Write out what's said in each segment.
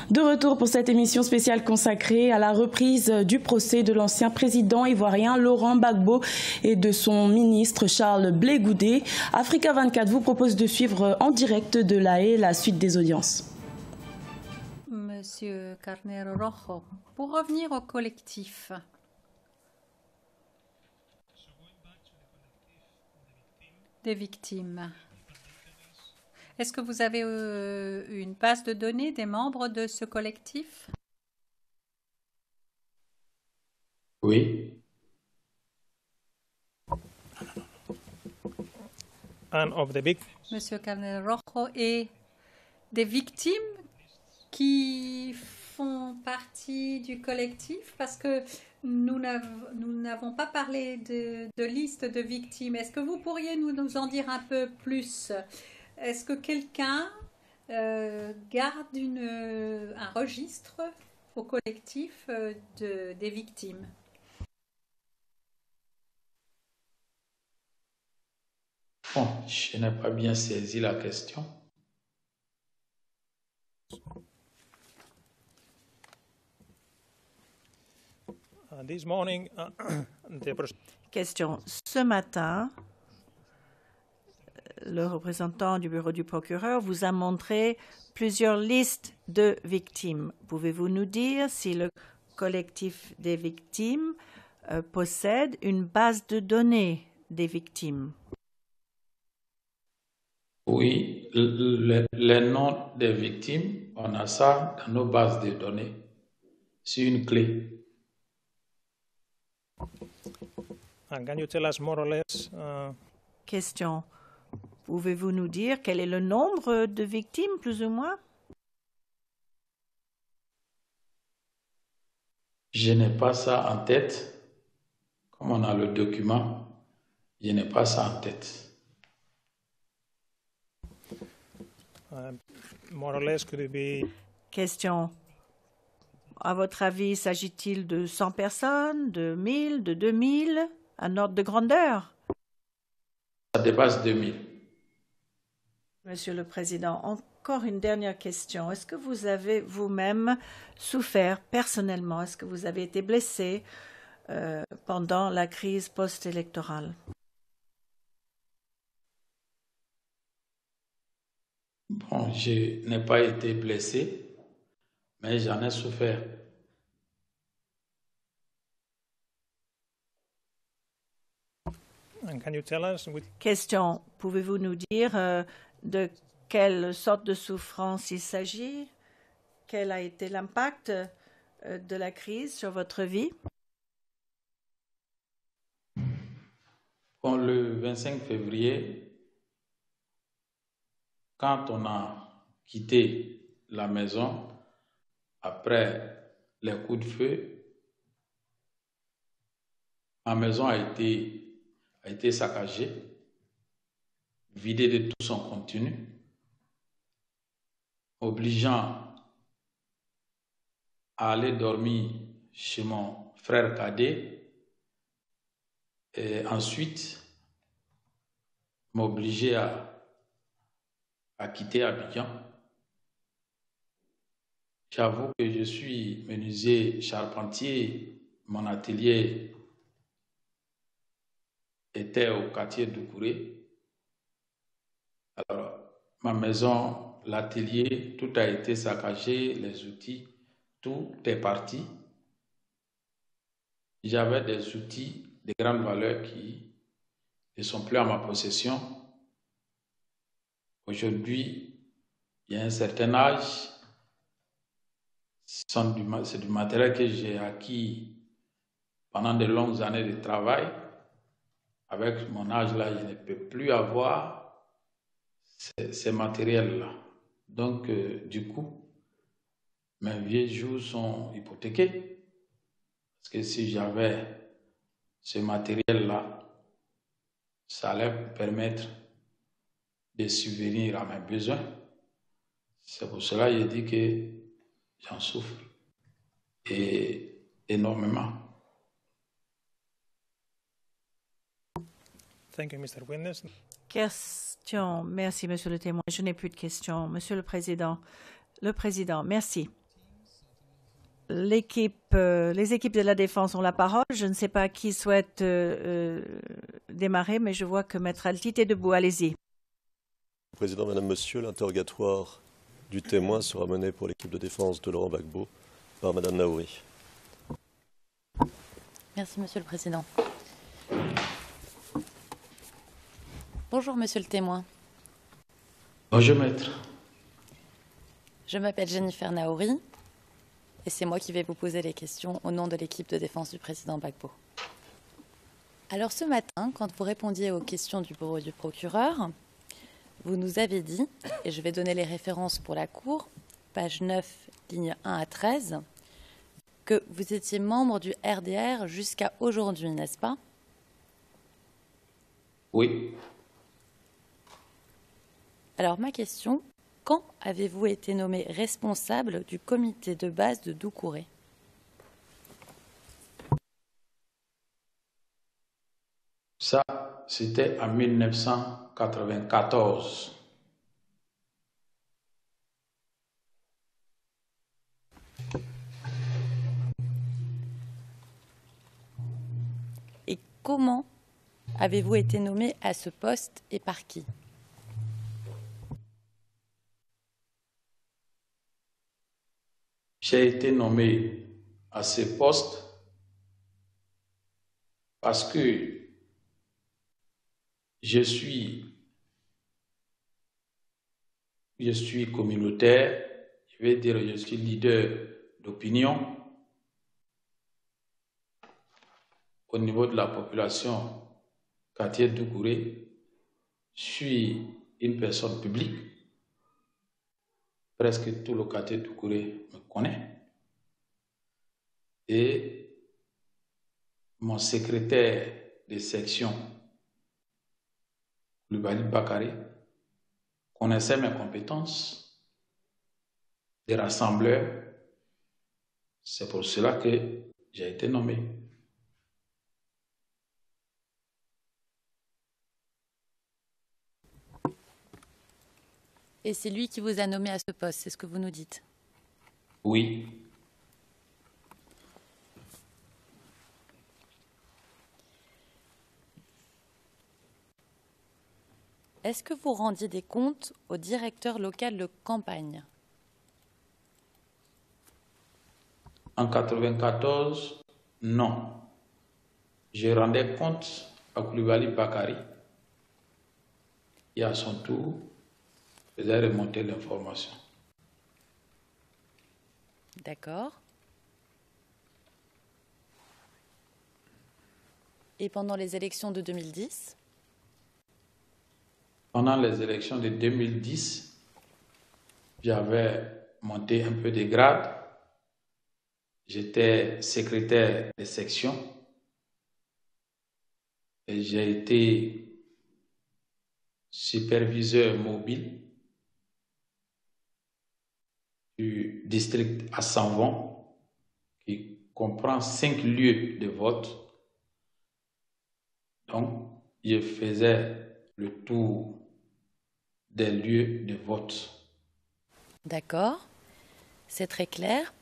De retour pour cette émission spéciale consacrée à la reprise du procès de l'ancien président ivoirien Laurent Gbagbo et de son ministre Charles Blé Goudé. Africa 24 vous propose de suivre en direct de La Haye la suite des audiences. Monsieur Carnero Rojo, pour revenir au collectif. Des victimes. Est-ce que vous avez une base de données des membres de ce collectif? Oui. Monsieur Carnero Rojo, et des victimes qui font partie du collectif, parce que nous n'avons pas parlé de liste de victimes. Est-ce que vous pourriez nous en dire un peu plus? Est-ce que quelqu'un garde un registre au collectif des victimes? Bon, je n'ai pas bien saisi la question. Question. Ce matin, le représentant du bureau du procureur vous a montré plusieurs listes de victimes. Pouvez-vous nous dire si le collectif des victimes possède une base de données des victimes? Oui, les noms des victimes, on a ça dans nos bases de données. C'est une clé. Can you tell us more or less, Question. Pouvez-vous nous dire quel est le nombre de victimes, plus ou moins? Je n'ai pas ça en tête. Comme on a le document, je n'ai pas ça en tête. more or less, could it be Question. À votre avis, s'agit-il de 100 personnes, de 1000, de 2000, un ordre de grandeur? Ça dépasse 2000. Monsieur le Président, encore une dernière question. Est-ce que vous avez vous-même souffert personnellement? Est-ce que vous avez été blessé pendant la crise post-électorale? Bon, je n'ai pas été blessé, mais j'en ai souffert. and can you tell us Question. Pouvez-vous nous dire de quelle sorte de souffrance il s'agit? Quel a été l'impact de la crise sur votre vie? Bon, le 25 février, quand on a quitté la maison après les coups de feu, ma maison a été saccagée, vidée de tout son contenu, obligeant à aller dormir chez mon frère cadet et ensuite m'obliger à quitter Abidjan. J'avoue que je suis menuisier charpentier. Mon atelier était au quartier de Doucouré. Alors, ma maison, l'atelier, tout a été saccagé, les outils, tout est parti. J'avais des outils de grande valeur qui ne sont plus à ma possession. Aujourd'hui, il y a un certain âge, c'est du matériel que j'ai acquis pendant de longues années de travail. Avec mon âge-là, je ne peux plus avoir ces matériels-là. Donc, du coup, mes vieux jours sont hypothéqués. Parce que si j'avais ce matériel-là, ça allait me permettre de subvenir à mes besoins. C'est pour cela que je dis que j'en souffre et énormément. Thank you, Mr. Witness. Question. Merci, Monsieur le témoin. Je n'ai plus de questions. Monsieur le Président, merci. les équipes de la défense ont la parole. Je ne sais pas qui souhaite démarrer, mais je vois que Maître Altit est debout. Allez-y. Président, Madame, Monsieur, l'interrogatoire du témoin sera mené pour l'équipe de défense de Laurent Gbagbo par Madame Naouri. Merci, Monsieur le Président. Bonjour, Monsieur le témoin. Bonjour, maître. Je m'appelle Jennifer Naouri et c'est moi qui vais vous poser les questions au nom de l'équipe de défense du président Gbagbo. Alors ce matin, quand vous répondiez aux questions du bureau du procureur, vous nous avez dit, et je vais donner les références pour la Cour, page 9, ligne 1 à 13, que vous étiez membre du RDR jusqu'à aujourd'hui, n'est-ce pas? Oui. Alors ma question, quand avez-vous été nommé responsable du comité de base de Doucouré? Ça, c'était en 1994. Et comment avez-vous été nommé à ce poste et par qui? J'ai été nommé à ce poste parce que je suis communautaire, je vais dire je suis leader d'opinion au niveau de la population quartier Doucouré. Je suis une personne publique. Presque tout le quartier Doucouré me connaît. Et mon secrétaire de section, Coulibaly Bakary, connaissait mes compétences de rassembleur. C'est pour cela que j'ai été nommé. Et c'est lui qui vous a nommé à ce poste, c'est ce que vous nous dites? Oui. Est-ce que vous rendiez des comptes au directeur local de campagne? En 1994, non. Je rendais compte à Coulibaly Bakary et à son tour faisait remonter l'information. D'accord. Et pendant les élections de 2010? Pendant les élections de 2010, j'avais monté un peu de grade. J'étais secrétaire de section et j'ai été superviseur mobile du district à Sanvon, qui comprend 5 lieux de vote. Donc, je faisais le tour des lieux de vote. D'accord, c'est très clair.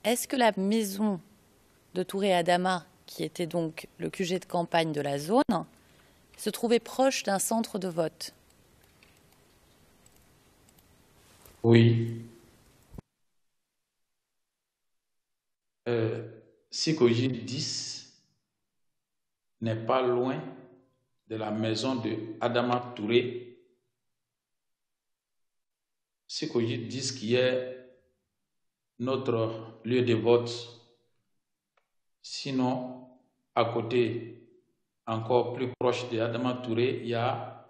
Est-ce que la maison de Touré Adama, qui était donc le QG de campagne de la zone, se trouvait proche d'un centre de vote? Oui. Sikojit 10 n'est pas loin de la maison de Adama Touré. Sikojit 10 qui est notre lieu de vote. Sinon, à côté, encore plus proche de Adama Touré, il y a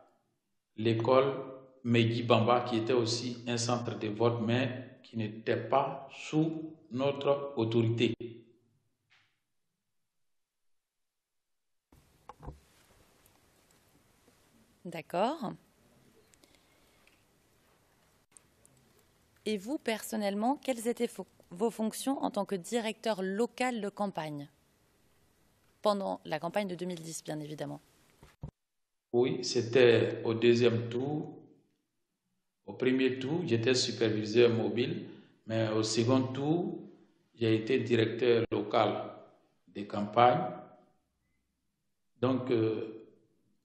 l'école Megui Bamba qui était aussi un centre de vote, mais qui n'était pas sous notre autorité. D'accord. Et vous, personnellement, quelles étaient vos fonctions en tant que directeur local de campagne? Pendant la campagne de 2010, bien évidemment. Oui, c'était au deuxième tour. Au premier tour, j'étais superviseur mobile Mais au second tour, j'ai été directeur local des campagnes. Donc,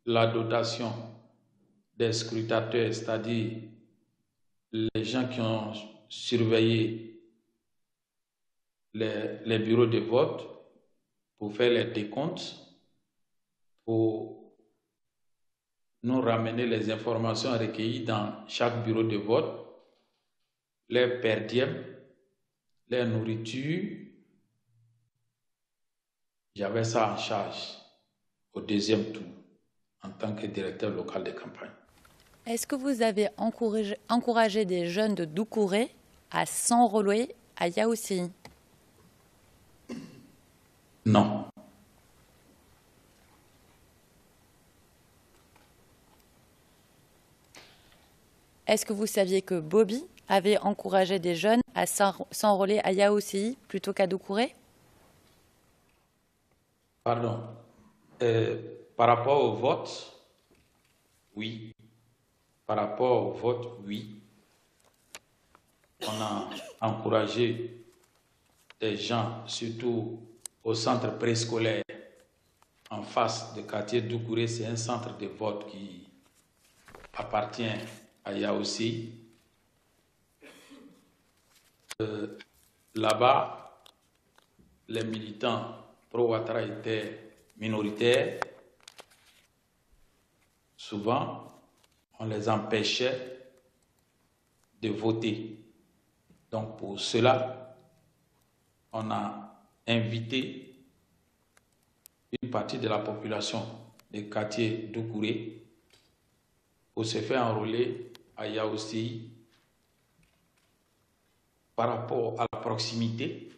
la dotation des scrutateurs, c'est-à-dire les gens qui ont surveillé les bureaux de vote pour faire les décomptes, pour nous ramener les informations recueillies dans chaque bureau de vote, les perdièmes, les nourritures. J'avais ça en charge au deuxième tour en tant que directeur local de campagne. Est-ce que vous avez encouragé des jeunes de Doucouré à s'enrôler à Yaoundé? Non. Est-ce que vous saviez que Bobby avait encouragé des jeunes à s'enrôler à Yaoundé plutôt qu'à Doucouré? Pardon. Par rapport au vote, oui. Par rapport au vote, oui. On a encouragé des gens, surtout au centre préscolaire, en face du quartier Doucouré. C'est un centre de vote qui appartient à Yaoundé. Là-bas, les militants pro-Ouattara étaient minoritaires. Souvent, on les empêchait de voter. Donc pour cela, on a invité une partie de la population des quartiers Doucouré pour se faire enrôler à Yaoundé par rapport à la proximité,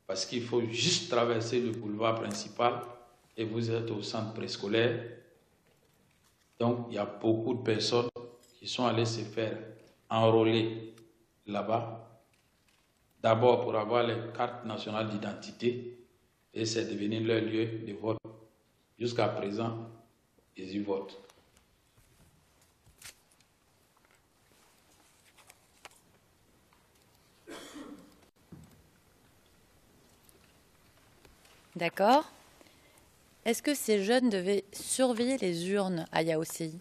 parce qu'il faut juste traverser le boulevard principal et vous êtes au centre préscolaire. Donc, il y a beaucoup de personnes qui sont allées se faire enrôler là-bas. D'abord pour avoir les cartes nationales d'identité, et c'est devenu leur lieu de vote. Jusqu'à présent, ils y votent. D'accord. Est-ce que ces jeunes devaient surveiller les urnes à Yaoundé?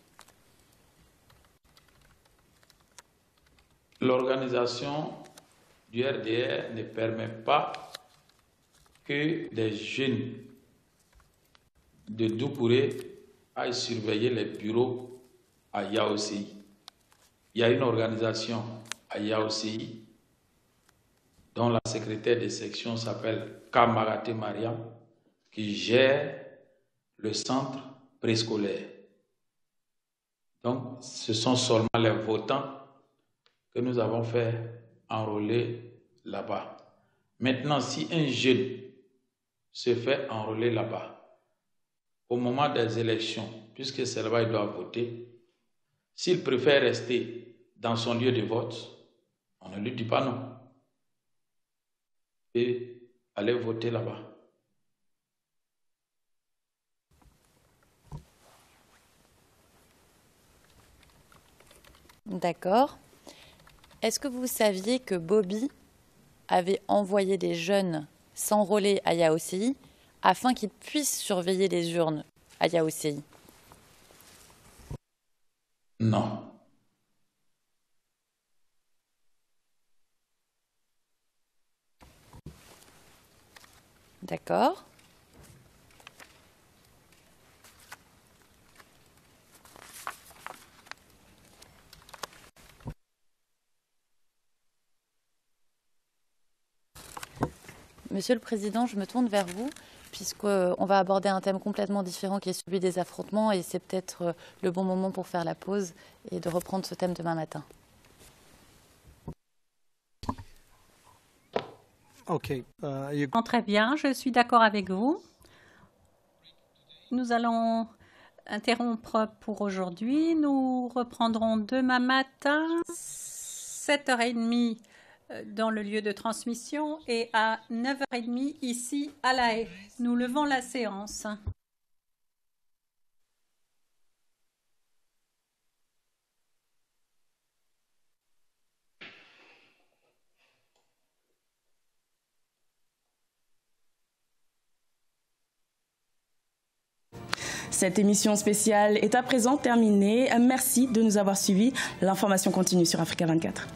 L'organisation du RDR ne permet pas que les jeunes de Doucouré aillent surveiller les bureaux à Yaoundé. Il y a une organisation à Yaoundé dont la secrétaire de section s'appelle Kamarate Mariam, qui gère le centre préscolaire. Donc, ce sont seulement les votants que nous avons fait enrôler là-bas. Maintenant, si un jeune se fait enrôler là-bas, au moment des élections, puisque c'est là-bas qu'il doit voter, s'il préfère rester dans son lieu de vote, on ne lui dit pas non. Et aller voter là-bas. D'accord. Est-ce que vous saviez que Bobby avait envoyé des jeunes s'enrôler à Yaoundé afin qu'ils puissent surveiller les urnes à Yaoundé? Non. D'accord. Monsieur le Président, je me tourne vers vous, puisqu'on va aborder un thème complètement différent qui est celui des affrontements, et c'est peut-être le bon moment pour faire la pause et de reprendre ce thème demain matin. Très bien, je suis d'accord avec vous. Nous allons interrompre pour aujourd'hui. Nous reprendrons demain matin, 7h30 dans le lieu de transmission et à 9h30 ici à La Haye. Nous levons la séance. Cette émission spéciale est à présent terminée. Merci de nous avoir suivis. L'information continue sur Africa 24.